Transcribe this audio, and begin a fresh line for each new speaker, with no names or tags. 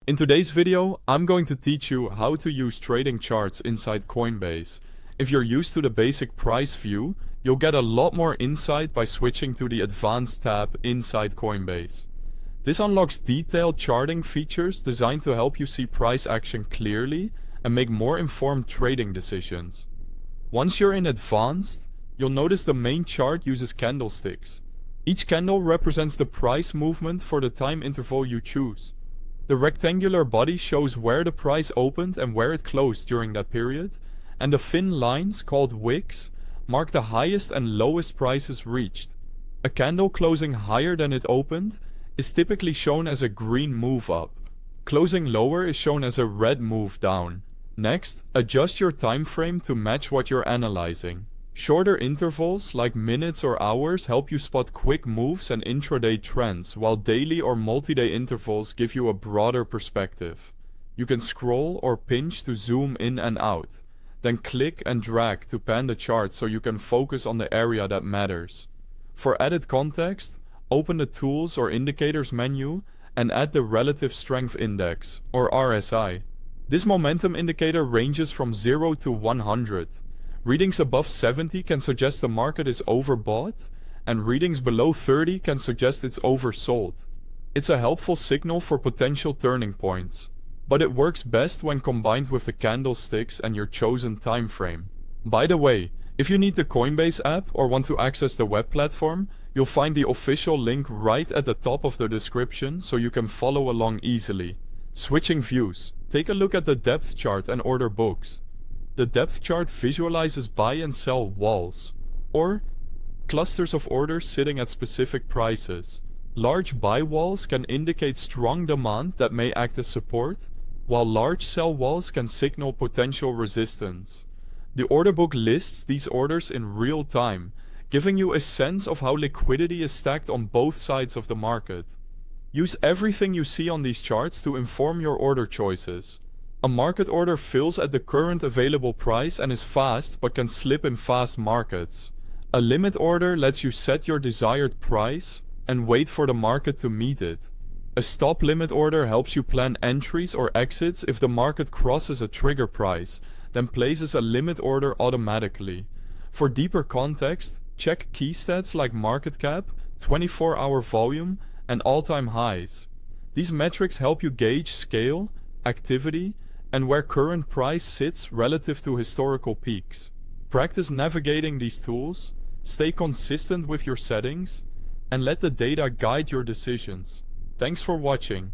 In today's video, I'm going to teach you how to use trading charts inside Coinbase. If you're used to the basic price view, you'll get a lot more insight by switching to the Advanced tab inside Coinbase. This unlocks detailed charting features designed to help you see price action clearly and make more informed trading decisions. Once you're in Advanced, you'll notice the main chart uses candlesticks. Each candle represents the price movement for the time interval you choose. The rectangular body shows where the price opened and where it closed during that period, and the thin lines, called wicks, mark the highest and lowest prices reached. A candle closing higher than it opened is typically shown as a green move up. Closing lower is shown as a red move down. Next, adjust your time frame to match what you're analyzing. Shorter intervals, like minutes or hours, help you spot quick moves and intraday trends, while daily or multi-day intervals give you a broader perspective. You can scroll or pinch to zoom in and out, then click and drag to pan the chart so you can focus on the area that matters. For added context, open the Tools or Indicators menu and add the Relative Strength Index, or RSI. This momentum indicator ranges from 0 to 100. Readings above 70 can suggest the market is overbought, and readings below 30 can suggest it's oversold. It's a helpful signal for potential turning points, but it works best when combined with the candlesticks and your chosen time frame. By the way, if you need the Coinbase app or want to access the web platform, you'll find the official link right at the top of the description so you can follow along easily. Switching views. Take a look at the depth chart and order books. The depth chart visualizes buy and sell walls, or clusters of orders sitting at specific prices. Large buy walls can indicate strong demand that may act as support, while large sell walls can signal potential resistance. The order book lists these orders in real time, giving you a sense of how liquidity is stacked on both sides of the market. Use everything you see on these charts to inform your order choices. A market order fills at the current available price and is fast but can slip in fast markets. A limit order lets you set your desired price and wait for the market to meet it. A stop limit order helps you plan entries or exits if the market crosses a trigger price, then places a limit order automatically. For deeper context, check key stats like market cap, 24-hour volume, and all-time highs. These metrics help you gauge scale, activity, and where current price sits relative to historical peaks. Practice navigating these tools, stay consistent with your settings, and let the data guide your decisions. Thanks for watching.